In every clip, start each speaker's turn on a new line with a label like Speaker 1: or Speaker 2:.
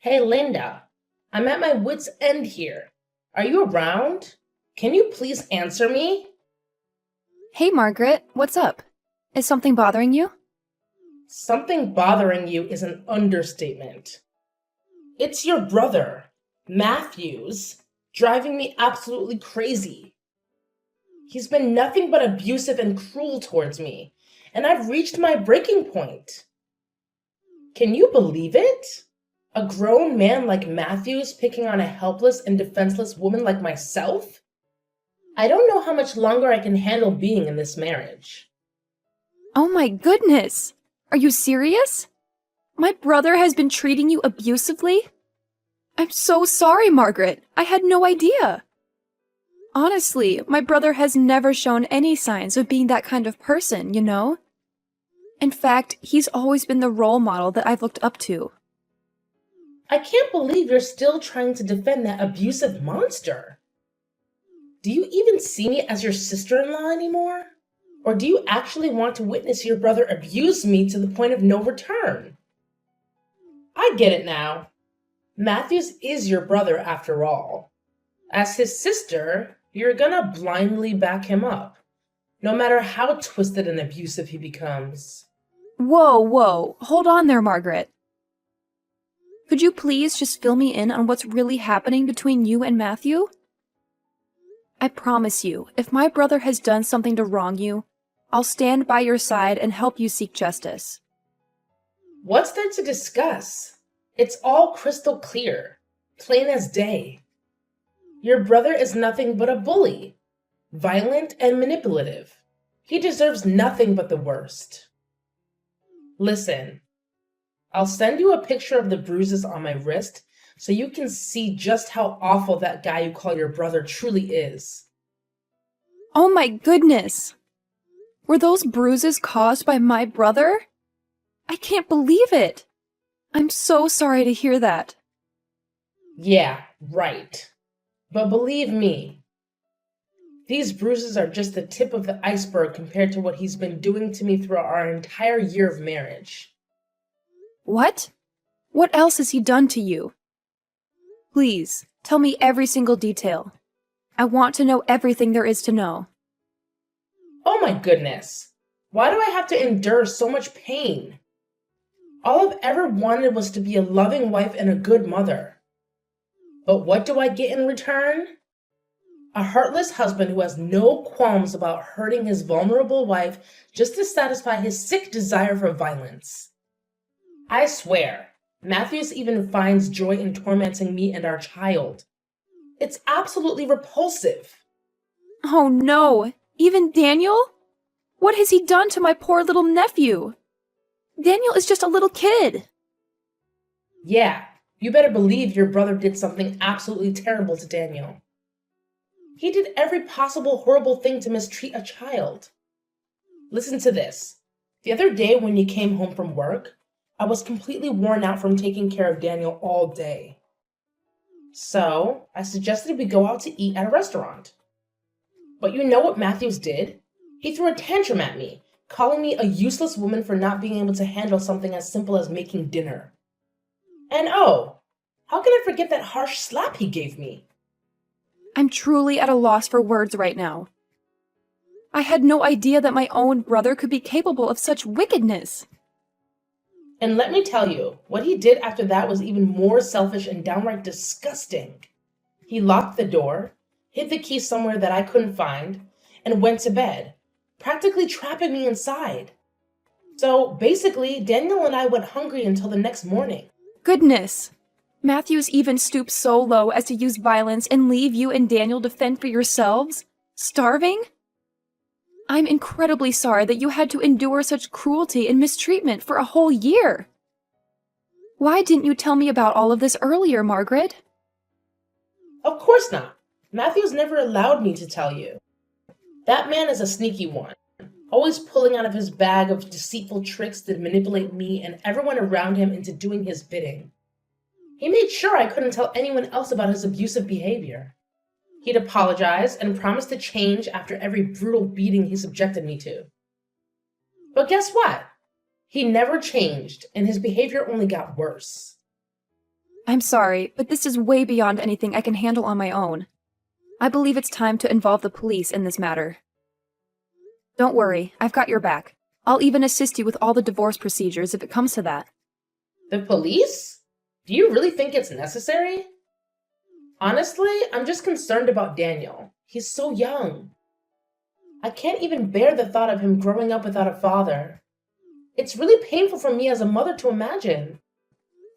Speaker 1: Hey Linda, I'm at my wit's end here. Are you around? Can you please answer me?
Speaker 2: Hey, Margaret, what's up? Is something bothering you?
Speaker 1: Something bothering you is an understatement. It's your brother, Matthews, driving me absolutely crazy. He's been nothing but abusive and cruel towards me, and I've reached my breaking point. Can you believe it? A grown man like Matthews picking on a helpless and defenseless woman like myself? I don't know how much longer I can handle being in this marriage.
Speaker 2: Oh my goodness! Are you serious? My brother has been treating you abusively? I'm so sorry, Margaret. I had no idea. Honestly, my brother has never shown any signs of being that kind of person, you know? In fact, he's always been the role model that I've looked up to.
Speaker 1: I can't believe you're still trying to defend that abusive monster. Do you even see me as your sister-in-law anymore? Or do you actually want to witness your brother abuse me to the point of no return? I get it now. Matthews is your brother after all. As his sister, you're gonna blindly back him up, no matter how twisted and abusive he becomes.
Speaker 2: Whoa, hold on there, Margaret. Could you please just fill me in on what's really happening between you and Matthew? I promise you, if my brother has done something to wrong you, I'll stand by your side and help you seek justice.
Speaker 1: What's there to discuss? It's all crystal clear, plain as day. Your brother is nothing but a bully, violent and manipulative. He deserves nothing but the worst. Listen, I'll send you a picture of the bruises on my wrist so you can see just how awful that guy you call your brother truly is.
Speaker 2: Oh my goodness! Were those bruises caused by my brother? I can't believe it! I'm so sorry to hear that.
Speaker 1: Yeah, right. But believe me, these bruises are just the tip of the iceberg compared to what he's been doing to me throughout our entire year of marriage.
Speaker 2: What? What else has he done to you? Please, tell me every single detail. I want to know everything there is to know.
Speaker 1: Oh my goodness. Why do I have to endure so much pain? All I've ever wanted was to be a loving wife and a good mother. But what do I get in return? A heartless husband who has no qualms about hurting his vulnerable wife just to satisfy his sick desire for violence. I swear, Matthews even finds joy in tormenting me and our child. It's absolutely repulsive.
Speaker 2: Oh no! Even Daniel? What has he done to my poor little nephew? Daniel is just a little kid.
Speaker 1: Yeah, you better believe your brother did something absolutely terrible to Daniel. He did every possible horrible thing to mistreat a child. Listen to this. The other day when you came home from work, I was completely worn out from taking care of Daniel all day. So, I suggested we go out to eat at a restaurant. But you know what Matthews did? He threw a tantrum at me, calling me a useless woman for not being able to handle something as simple as making dinner. And oh, how can I forget that harsh slap he gave me?
Speaker 2: I'm truly at a loss for words right now. I had no idea that my own brother could be capable of such wickedness.
Speaker 1: And let me tell you, what he did after that was even more selfish and downright disgusting. He locked the door, hid the key somewhere that I couldn't find, and went to bed, practically trapping me inside. So basically, Daniel and I went hungry until the next morning.
Speaker 2: Goodness! Matthews even stooped so low as to use violence and leave you and Daniel to fend for yourselves? Starving? I'm incredibly sorry that you had to endure such cruelty and mistreatment for a whole year. Why didn't you tell me about all of this earlier, Margaret?
Speaker 1: Of course not. Matthews never allowed me to tell you. That man is a sneaky one, always pulling out of his bag of deceitful tricks to manipulate me and everyone around him into doing his bidding. He made sure I couldn't tell anyone else about his abusive behavior. He'd apologize and promise to change after every brutal beating he subjected me to. But guess what? He never changed, and his behavior only got worse.
Speaker 2: I'm sorry, but this is way beyond anything I can handle on my own. I believe it's time to involve the police in this matter. Don't worry, I've got your back. I'll even assist you with all the divorce procedures if it comes to that.
Speaker 1: The police? Do you really think it's necessary? Honestly, I'm just concerned about Daniel. He's so young. I can't even bear the thought of him growing up without a father. It's really painful for me as a mother to imagine.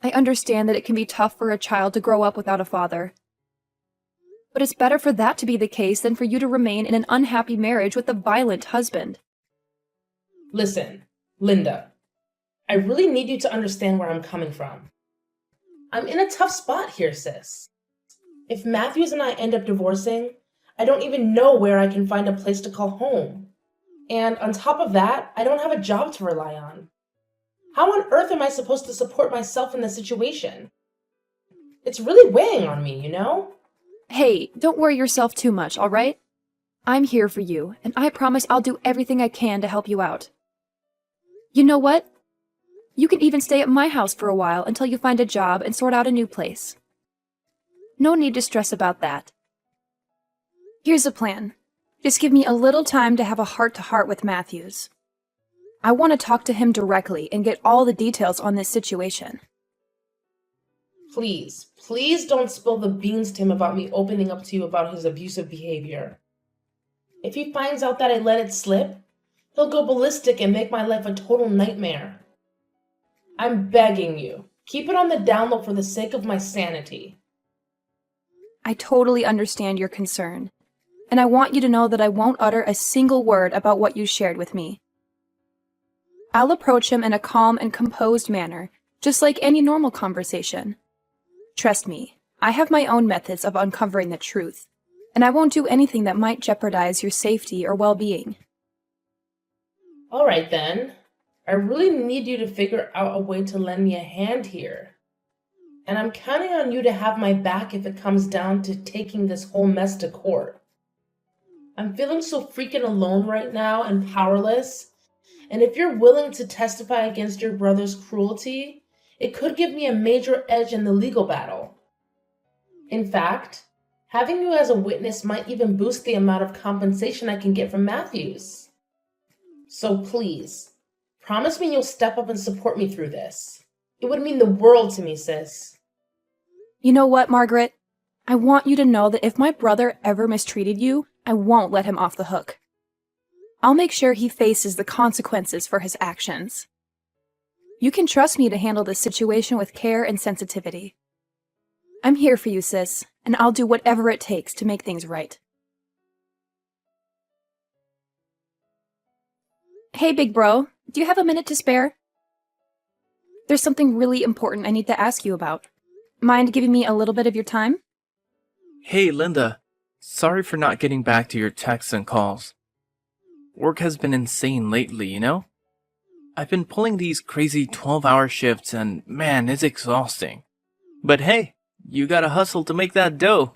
Speaker 2: I understand that it can be tough for a child to grow up without a father. But it's better for that to be the case than for you to remain in an unhappy marriage with a violent husband.
Speaker 1: Listen, Linda, I really need you to understand where I'm coming from. I'm in a tough spot here, sis. If Matthews and I end up divorcing, I don't even know where I can find a place to call home. And on top of that, I don't have a job to rely on. How on earth am I supposed to support myself in this situation? It's really weighing on me, you know?
Speaker 2: Hey, don't worry yourself too much, all right? I'm here for you, and I promise I'll do everything I can to help you out. You know what? You can even stay at my house for a while until you find a job and sort out a new place. No need to stress about that. Here's a plan. Just give me a little time to have a heart-to-heart with Matthews. I want to talk to him directly and get all the details on this situation.
Speaker 1: Please, please don't spill the beans to him about me opening up to you about his abusive behavior. If he finds out that I let it slip, he'll go ballistic and make my life a total nightmare. I'm begging you, keep it on the down low for the sake of my sanity.
Speaker 2: I totally understand your concern, and I want you to know that I won't utter a single word about what you shared with me. I'll approach him in a calm and composed manner, just like any normal conversation. Trust me, I have my own methods of uncovering the truth, and I won't do anything that might jeopardize your safety or well-being.
Speaker 1: All right then. I really need you to figure out a way to lend me a hand here. And I'm counting on you to have my back if it comes down to taking this whole mess to court. I'm feeling so freaking alone right now and powerless. And if you're willing to testify against your brother's cruelty, it could give me a major edge in the legal battle. In fact, having you as a witness might even boost the amount of compensation I can get from Matthews. So please, promise me you'll step up and support me through this. It would mean the world to me, sis.
Speaker 2: You know what, Margaret? I want you to know that if my brother ever mistreated you, I won't let him off the hook. I'll make sure he faces the consequences for his actions. You can trust me to handle this situation with care and sensitivity. I'm here for you, sis, and I'll do whatever it takes to make things right. Hey, big bro, do you have a minute to spare? There's something really important I need to ask you about. Mind giving me a little bit of your time?
Speaker 3: Hey, Linda. Sorry for not getting back to your texts and calls. Work has been insane lately, you know? I've been pulling these crazy 12-hour shifts and, man, it's exhausting. But hey, you gotta hustle to make that dough.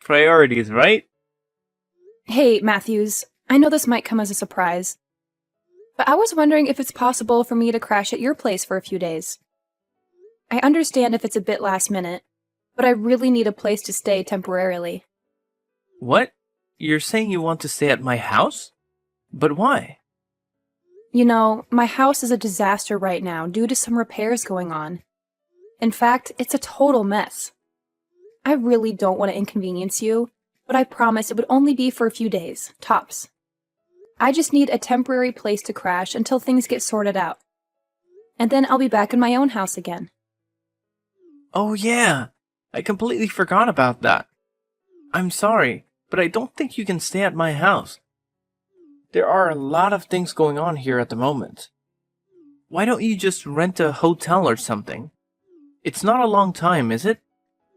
Speaker 3: Priorities, right?
Speaker 2: Hey, Matthews, I know this might come as a surprise, but I was wondering if it's possible for me to crash at your place for a few days. I understand if it's a bit last minute, but I really need a place to stay temporarily.
Speaker 3: What? You're saying you want to stay at my house? But why?
Speaker 2: You know, my house is a disaster right now due to some repairs going on. In fact, it's a total mess. I really don't want to inconvenience you, but I promise it would only be for a few days, tops. I just need a temporary place to crash until things get sorted out. And then I'll be back in my own house again.
Speaker 3: Oh yeah, I completely forgot about that. I'm sorry, but I don't think you can stay at my house. There are a lot of things going on here at the moment. Why don't you just rent a hotel or something? It's not a long time, is it?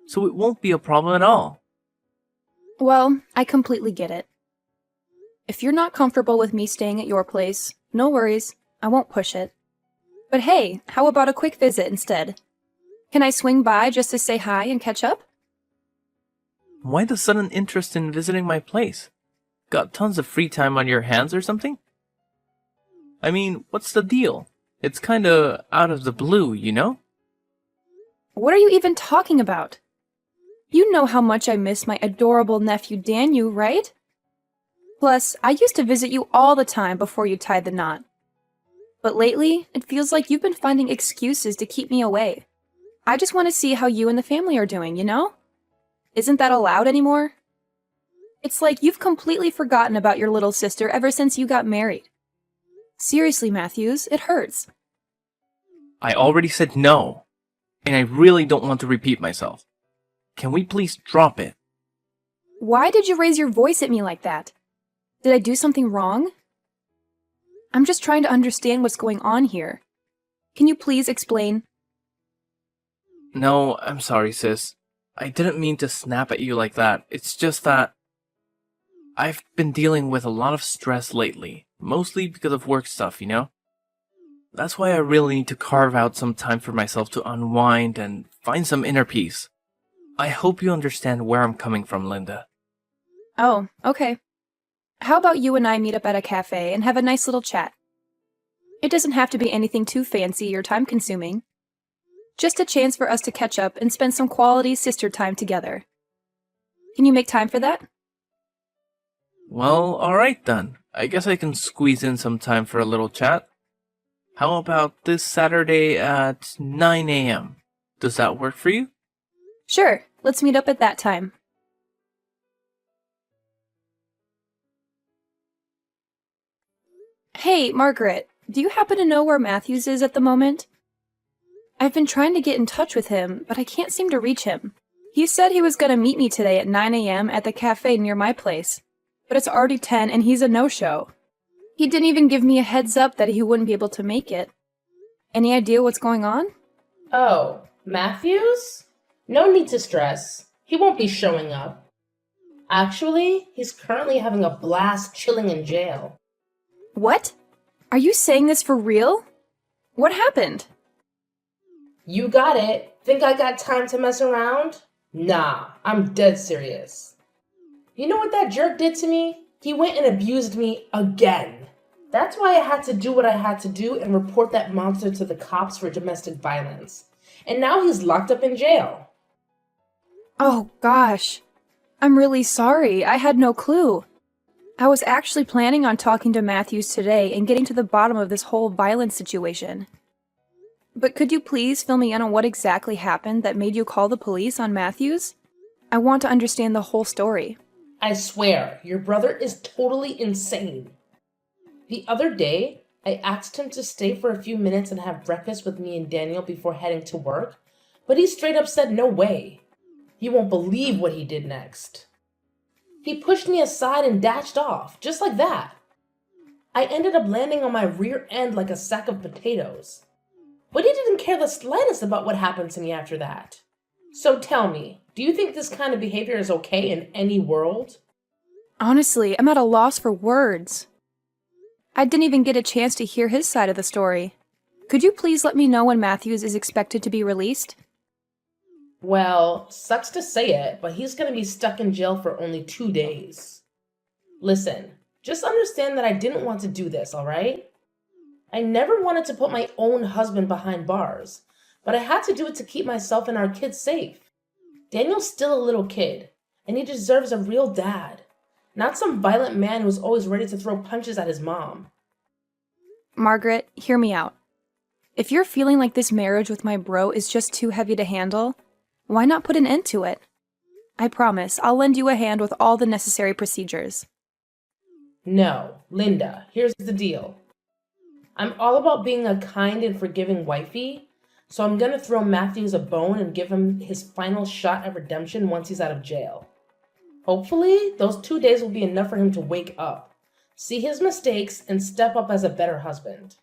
Speaker 3: So it won't be a problem at all.
Speaker 2: Well, I completely get it. If you're not comfortable with me staying at your place, no worries, I won't push it. But hey, how about a quick visit instead? Can I swing by just to say hi and catch up?
Speaker 3: Why the sudden interest in visiting my place? Got tons of free time on your hands or something? I mean, what's the deal? It's kinda out of the blue, you know?
Speaker 2: What are you even talking about? You know how much I miss my adorable nephew Daniel, right? Plus, I used to visit you all the time before you tied the knot. But lately, it feels like you've been finding excuses to keep me away. I just want to see how you and the family are doing, you know? Isn't that allowed anymore? It's like you've completely forgotten about your little sister ever since you got married. Seriously, Matthews, it hurts.
Speaker 3: I already said no, and I really don't want to repeat myself. Can we please drop it?
Speaker 2: Why did you raise your voice at me like that? Did I do something wrong? I'm just trying to understand what's going on here. Can you please explain?
Speaker 3: No, I'm sorry, sis. I didn't mean to snap at you like that. It's just that I've been dealing with a lot of stress lately, mostly because of work stuff, you know? That's why I really need to carve out some time for myself to unwind and find some inner peace. I hope you understand where I'm coming from, Linda.
Speaker 2: Oh, okay. How about you and I meet up at a cafe and have a nice little chat? It doesn't have to be anything too fancy or time-consuming. Just a chance for us to catch up and spend some quality sister time together. Can you make time for that?
Speaker 3: Well, alright then. I guess I can squeeze in some time for a little chat. How about this Saturday at 9 a.m.? Does that work for you?
Speaker 2: Sure, let's meet up at that time. Hey, Margaret, do you happen to know where Matthews is at the moment? I've been trying to get in touch with him, but I can't seem to reach him. He said he was going to meet me today at 9 a.m. at the cafe near my place, but it's already 10 and he's a no-show. He didn't even give me a heads up that he wouldn't be able to make it. Any idea what's going on?
Speaker 1: Oh, Matthews? No need to stress. He won't be showing up. Actually, he's currently having a blast chilling in jail.
Speaker 2: What? Are you saying this for real? What happened?
Speaker 1: You got it. Think I got time to mess around? Nah, I'm dead serious. You know what that jerk did to me? He went and abused me again. That's why I had to do what I had to do and report that monster to the cops for domestic violence. And now he's locked up in jail.
Speaker 2: Oh, gosh. I'm really sorry. I had no clue. I was actually planning on talking to Matthews today and getting to the bottom of this whole violence situation. But could you please fill me in on what exactly happened that made you call the police on Matthews? I want to understand the whole story.
Speaker 1: I swear, your brother is totally insane. The other day, I asked him to stay for a few minutes and have breakfast with me and Daniel before heading to work, but he straight up said no way. You won't believe what he did next. He pushed me aside and dashed off, just like that. I ended up landing on my rear end like a sack of potatoes. But he didn't care the slightest about what happened to me after that. So tell me, do you think this kind of behavior is okay in any world?
Speaker 2: Honestly, I'm at a loss for words. I didn't even get a chance to hear his side of the story. Could you please let me know when Matthews is expected to be released?
Speaker 1: Well, sucks to say it, but he's going to be stuck in jail for only 2 days. Listen, just understand that I didn't want to do this, alright? I never wanted to put my own husband behind bars, but I had to do it to keep myself and our kids safe. Daniel's still a little kid, and he deserves a real dad, not some violent man who's always ready to throw punches at his mom.
Speaker 2: Margaret, hear me out. If you're feeling like this marriage with my bro is just too heavy to handle, why not put an end to it? I promise, I'll lend you a hand with all the necessary procedures.
Speaker 1: No, Linda, here's the deal. I'm all about being a kind and forgiving wifey, so I'm gonna throw Matthews a bone and give him his final shot at redemption once he's out of jail. Hopefully, those 2 days will be enough for him to wake up, see his mistakes, and step up as a better husband.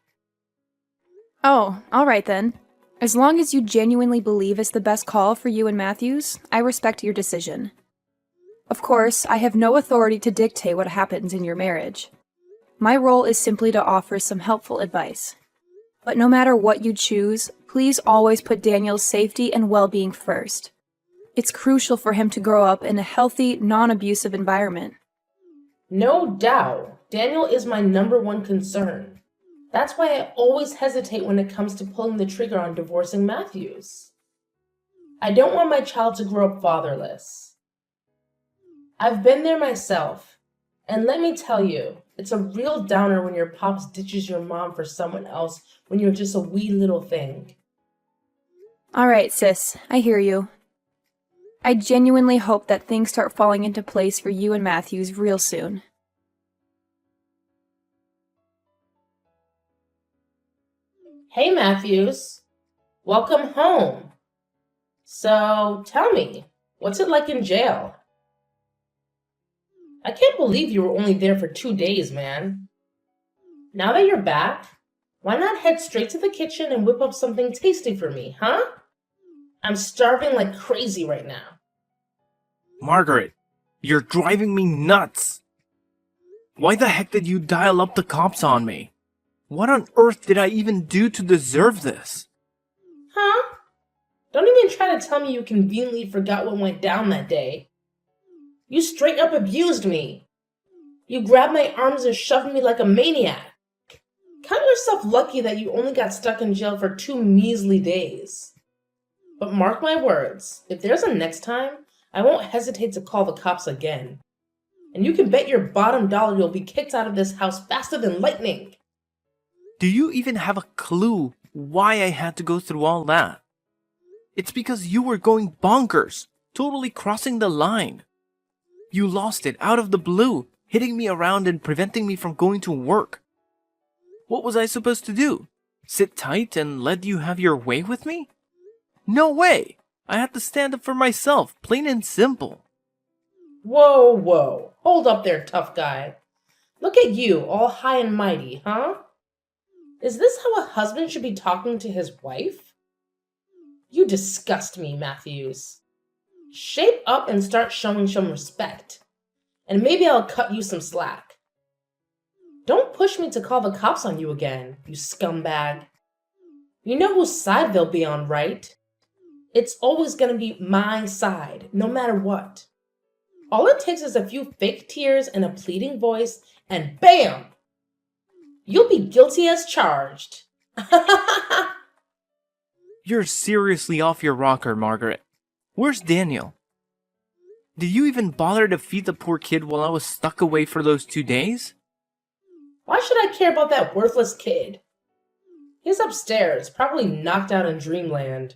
Speaker 2: Oh, alright then. As long as you genuinely believe it's the best call for you and Matthews, I respect your decision. Of course, I have no authority to dictate what happens in your marriage. My role is simply to offer some helpful advice. But no matter what you choose, please always put Daniel's safety and well-being first. It's crucial for him to grow up in a healthy, non-abusive environment.
Speaker 1: No doubt, Daniel is my number one concern. That's why I always hesitate when it comes to pulling the trigger on divorcing Matthews. I don't want my child to grow up fatherless. I've been there myself, and let me tell you, it's a real downer when your pops ditches your mom for someone else when you're just a wee little thing.
Speaker 2: Alright, sis, I hear you. I genuinely hope that things start falling into place for you and Matthews real soon.
Speaker 1: Hey, Matthews. Welcome home. So, tell me, what's it like in jail? I can't believe you were only there for 2 days, man. Now that you're back, why not head straight to the kitchen and whip up something tasty for me, huh? I'm starving like crazy right now.
Speaker 3: Margaret, you're driving me nuts. Why the heck did you dial up the cops on me? What on earth did I even do to deserve this?
Speaker 1: Huh? Don't even try to tell me you conveniently forgot what went down that day. You straight up abused me. You grabbed my arms and shoved me like a maniac. Count yourself lucky that you only got stuck in jail for 2 measly days. But mark my words, if there's a next time, I won't hesitate to call the cops again. And you can bet your bottom dollar you'll be kicked out of this house faster than lightning.
Speaker 3: Do you even have a clue why I had to go through all that? It's because you were going bonkers, totally crossing the line. You lost it out of the blue, hitting me around and preventing me from going to work. What was I supposed to do? Sit tight and let you have your way with me? No way! I had to stand up for myself, plain and simple.
Speaker 1: Whoa, whoa. Hold up there, tough guy. Look at you, all high and mighty, huh? Is this how a husband should be talking to his wife? You disgust me, Matthews. Shape up and start showing some respect. And maybe I'll cut you some slack. Don't push me to call the cops on you again, you scumbag. You know whose side they'll be on, right? It's always gonna be my side, no matter what. All it takes is a few fake tears and a pleading voice, and BAM! You'll be guilty as charged.
Speaker 3: You're seriously off your rocker, Margaret. Where's Daniel? Did you even bother to feed the poor kid while I was stuck away for those 2 days?
Speaker 1: Why should I care about that worthless kid? He's upstairs, probably knocked out in dreamland.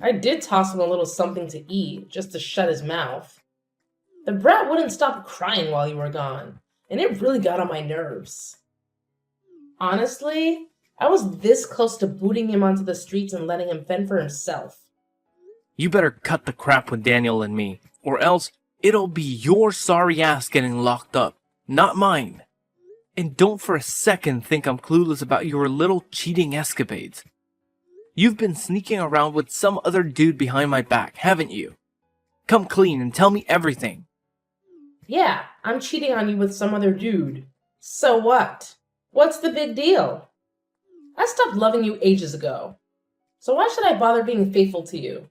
Speaker 1: I did toss him a little something to eat, just to shut his mouth. The brat wouldn't stop crying while you were gone, and it really got on my nerves. Honestly, I was this close to booting him onto the streets and letting him fend for himself.
Speaker 3: You better cut the crap with Daniel and me, or else it'll be your sorry ass getting locked up, not mine. And don't for a second think I'm clueless about your little cheating escapades. You've been sneaking around with some other dude behind my back, haven't you? Come clean and tell me everything.
Speaker 1: Yeah, I'm cheating on you with some other dude. So what? What's the big deal? I stopped loving you ages ago. So why should I bother being faithful to you?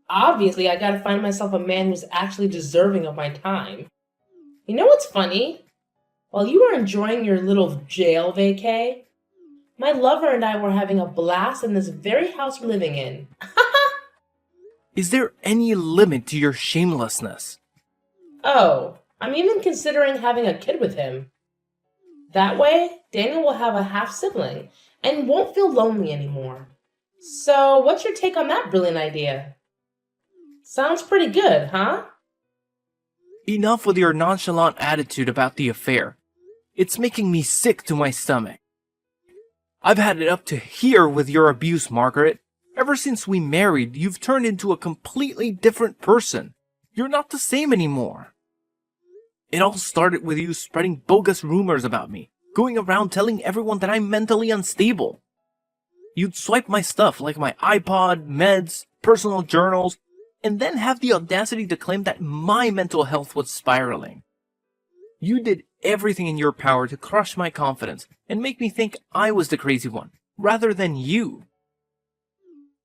Speaker 1: Obviously, I gotta find myself a man who's actually deserving of my time. You know what's funny? While you were enjoying your little jail vacay, my lover and I were having a blast in this very house we're living in.
Speaker 3: Is there any limit to your shamelessness?
Speaker 1: Oh, I'm even considering having a kid with him. That way, Daniel will have a half-sibling and won't feel lonely anymore. So, what's your take on that brilliant idea? Sounds pretty good, huh?
Speaker 3: Enough with your nonchalant attitude about the affair. It's making me sick to my stomach. I've had it up to here with your abuse, Margaret. Ever since we married, you've turned into a completely different person. You're not the same anymore. It all started with you spreading bogus rumors about me, going around telling everyone that I'm mentally unstable. You'd swipe my stuff like my iPod, meds, personal journals, and then have the audacity to claim that my mental health was spiraling. You did everything in your power to crush my confidence and make me think I was the crazy one, rather than you.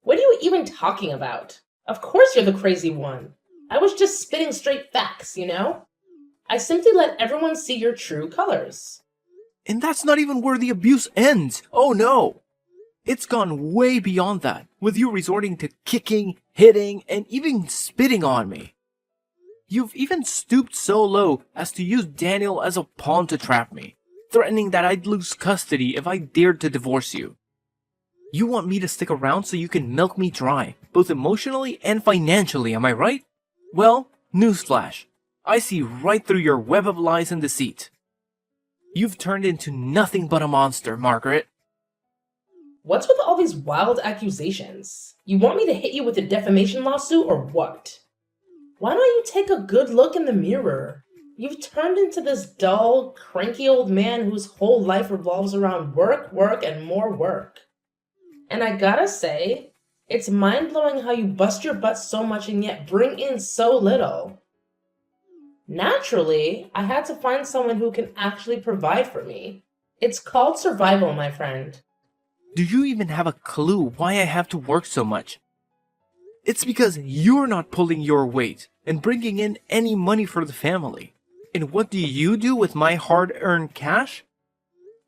Speaker 1: What are you even talking about? Of course you're the crazy one. I was just spitting straight facts, you know? I simply let everyone see your true colors.
Speaker 3: And that's not even where the abuse ends. Oh no! It's gone way beyond that, with you resorting to kicking, hitting, and even spitting on me. You've even stooped so low as to use Daniel as a pawn to trap me, threatening that I'd lose custody if I dared to divorce you. You want me to stick around so you can milk me dry, both emotionally and financially, am I right? Well, newsflash. I see right through your web of lies and deceit. You've turned into nothing but a monster, Margaret.
Speaker 1: What's with all these wild accusations? You want me to hit you with a defamation lawsuit or what? Why don't you take a good look in the mirror? You've turned into this dull, cranky old man whose whole life revolves around work, work, and more work. And I gotta say, it's mind-blowing how you bust your butt so much and yet bring in so little. Naturally, I had to find someone who can actually provide for me. It's called survival, my friend.
Speaker 3: Do you even have a clue why I have to work so much? It's because you're not pulling your weight and bringing in any money for the family. And what do you do with my hard-earned cash?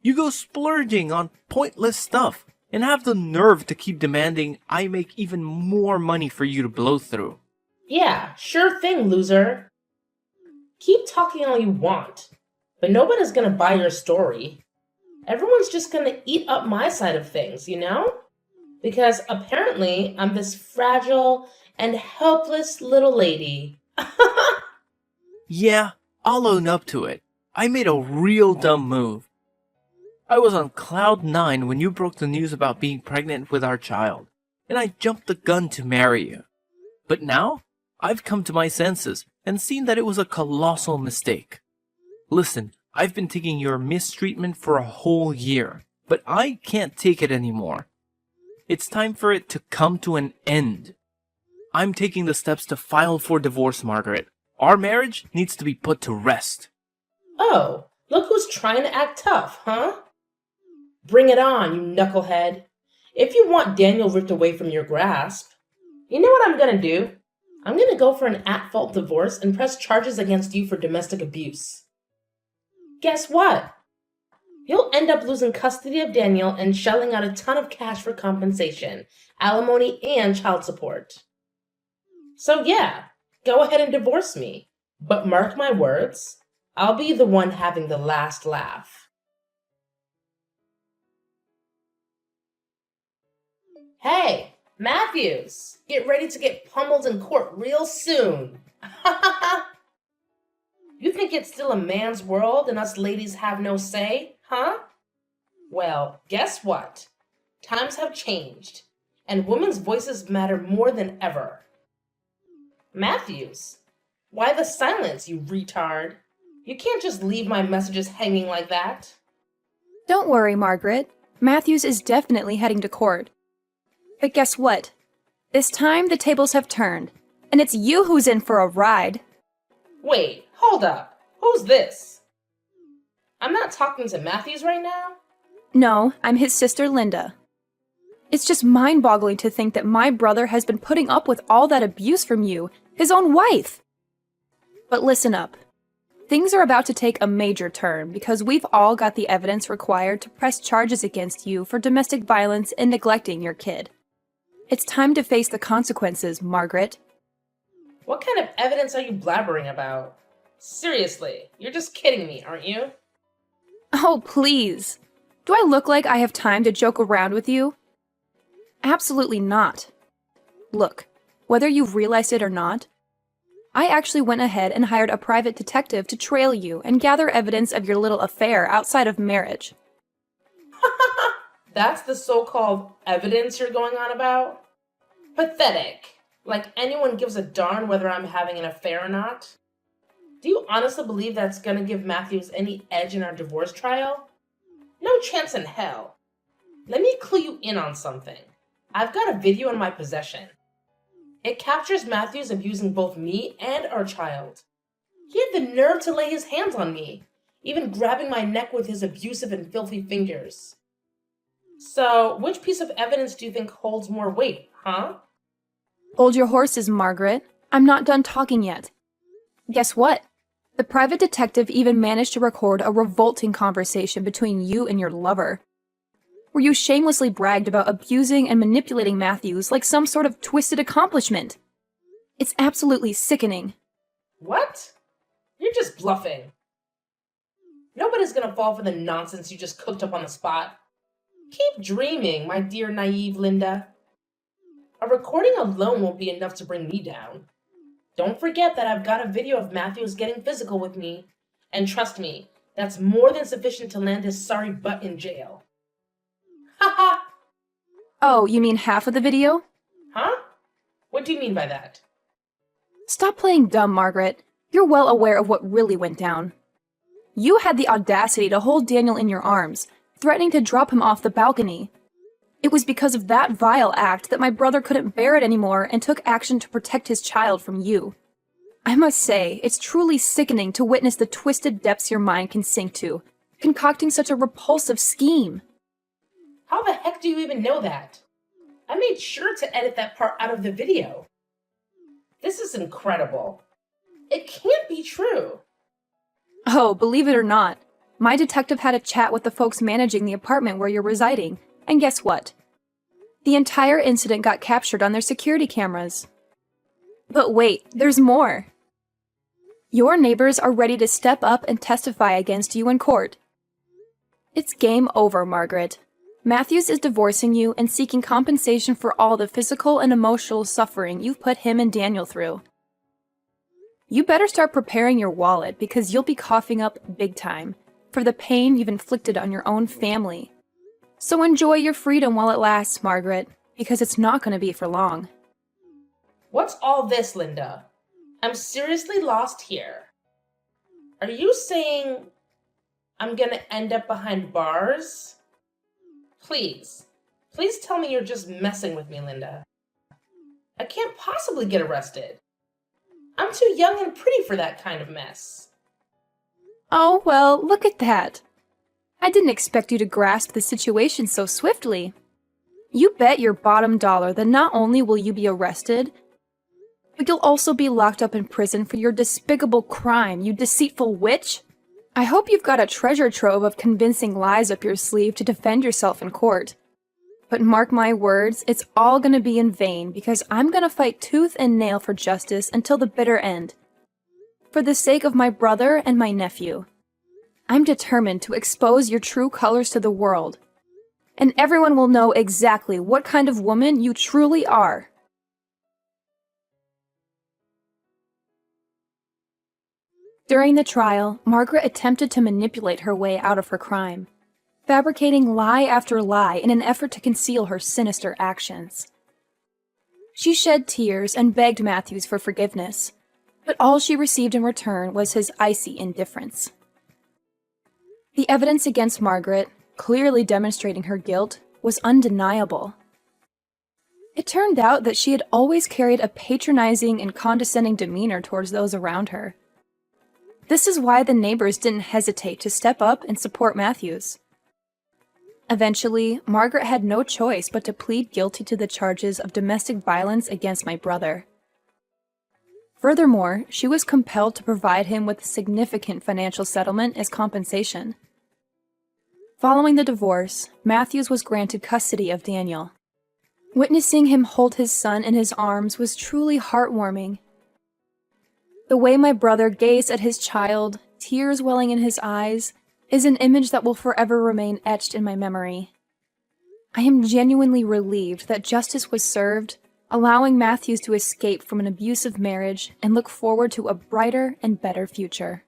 Speaker 3: You go splurging on pointless stuff and have the nerve to keep demanding I make even more money for you to blow through.
Speaker 1: Yeah, sure thing, loser. Keep talking all you want, but nobody's gonna buy your story. Everyone's just gonna eat up my side of things, you know? Because apparently I'm this fragile and helpless little lady.
Speaker 3: Yeah, I'll own up to it. I made a real dumb move. I was on cloud 9 when you broke the news about being pregnant with our child, and I jumped the gun to marry you. But now, I've come to my senses and seen that it was a colossal mistake. Listen, I've been taking your mistreatment for a whole year, but I can't take it anymore. It's time for it to come to an end. I'm taking the steps to file for divorce, Margaret. Our marriage needs to be put to rest.
Speaker 1: Oh, look who's trying to act tough, huh? Bring it on, you knucklehead. If you want Daniel ripped away from your grasp, you know what I'm gonna do? I'm gonna go for an at-fault divorce and press charges against you for domestic abuse. Guess what? You'll end up losing custody of Daniel and shelling out a ton of cash for compensation, alimony, and child support. So yeah, go ahead and divorce me. But mark my words, I'll be the one having the last laugh. Hey, Matthews, get ready to get pummeled in court real soon. You think it's still a man's world and us ladies have no say, huh? Well, guess what? Times have changed, and women's voices matter more than ever. Matthews, why the silence, you retard? You can't just leave my messages hanging like that.
Speaker 2: Don't worry, Margaret. Matthews is definitely heading to court. But guess what? This time the tables have turned, and it's you who's in for a ride.
Speaker 1: Wait, hold up. Who's this? I'm not talking to Matthews right now?
Speaker 2: No, I'm his sister Linda. It's just mind-boggling to think that my brother has been putting up with all that abuse from you, his own wife. But listen up. Things are about to take a major turn because we've all got the evidence required to press charges against you for domestic violence and neglecting your kid. It's time to face the consequences, Margaret.
Speaker 1: What kind of evidence are you blabbering about? Seriously, you're just kidding me, aren't you?
Speaker 2: Oh, please. Do I look like I have time to joke around with you? Absolutely not. Look, whether you've realized it or not, I actually went ahead and hired a private detective to trail you and gather evidence of your little affair outside of marriage.
Speaker 1: That's the so-called evidence you're going on about? Pathetic. Like anyone gives a darn whether I'm having an affair or not? Do you honestly believe that's gonna give Matthews any edge in our divorce trial? No chance in hell. Let me clue you in on something. I've got a video in my possession. It captures Matthews abusing both me and our child. He had the nerve to lay his hands on me, even grabbing my neck with his abusive and filthy fingers. So, which piece of evidence do you think holds more weight, huh?
Speaker 2: Hold your horses, Margaret. I'm not done talking yet. Guess what? The private detective even managed to record a revolting conversation between you and your lover. where you shamelessly bragged about abusing and manipulating Matthews like some sort of twisted accomplishment. It's absolutely sickening.
Speaker 1: What? You're just bluffing. Nobody's gonna fall for the nonsense you just cooked up on the spot. Keep dreaming, my dear naive Linda. A recording alone won't be enough to bring me down. Don't forget that I've got a video of Matthews getting physical with me, and trust me, that's more than sufficient to land his sorry butt in jail. Ha ha!
Speaker 2: Oh, you mean half of the video?
Speaker 1: Huh? What do you mean by that?
Speaker 2: Stop playing dumb, Margaret. You're well aware of what really went down. You had the audacity to hold Daniel in your arms, threatening to drop him off the balcony. It was because of that vile act that my brother couldn't bear it anymore and took action to protect his child from you. I must say, it's truly sickening to witness the twisted depths your mind can sink to, concocting such a repulsive scheme.
Speaker 1: How the heck do you even know that? I made sure to edit that part out of the video. This is incredible. It can't be true.
Speaker 2: Oh, believe it or not, my detective had a chat with the folks managing the apartment where you're residing, and guess what? The entire incident got captured on their security cameras. But wait, there's more. Your neighbors are ready to step up and testify against you in court. It's game over, Margaret. Matthews is divorcing you and seeking compensation for all the physical and emotional suffering you've put him and Daniel through. You better start preparing your wallet because you'll be coughing up big time for the pain you've inflicted on your own family. So enjoy your freedom while it lasts, Margaret, because it's not going to be for long.
Speaker 1: What's all this, Linda? I'm seriously lost here. Are you saying I'm gonna end up behind bars? Please tell me you're just messing with me, Linda. I can't possibly get arrested. I'm too young and pretty for that kind of mess.
Speaker 2: Oh, well, look at that. I didn't expect you to grasp the situation so swiftly. You bet your bottom dollar that not only will you be arrested, but you'll also be locked up in prison for your despicable crime, you deceitful witch. I hope you've got a treasure trove of convincing lies up your sleeve to defend yourself in court. But mark my words, it's all gonna be in vain because I'm gonna fight tooth and nail for justice until the bitter end. For the sake of my brother and my nephew. I'm determined to expose your true colors to the world. And everyone will know exactly what kind of woman you truly are. During the trial, Margaret attempted to manipulate her way out of her crime, fabricating lie after lie in an effort to conceal her sinister actions. She shed tears and begged Matthews for forgiveness, but all she received in return was his icy indifference. The evidence against Margaret, clearly demonstrating her guilt, was undeniable. It turned out that she had always carried a patronizing and condescending demeanor towards those around her. This is why the neighbors didn't hesitate to step up and support Matthews. Eventually, Margaret had no choice but to plead guilty to the charges of domestic violence against my brother. Furthermore, she was compelled to provide him with a significant financial settlement as compensation. Following the divorce, Matthews was granted custody of Daniel. Witnessing him hold his son in his arms was truly heartwarming. The way my brother gazed at his child, tears welling in his eyes, is an image that will forever remain etched in my memory. I am genuinely relieved that justice was served, allowing Matthews to escape from an abusive marriage and look forward to a brighter and better future.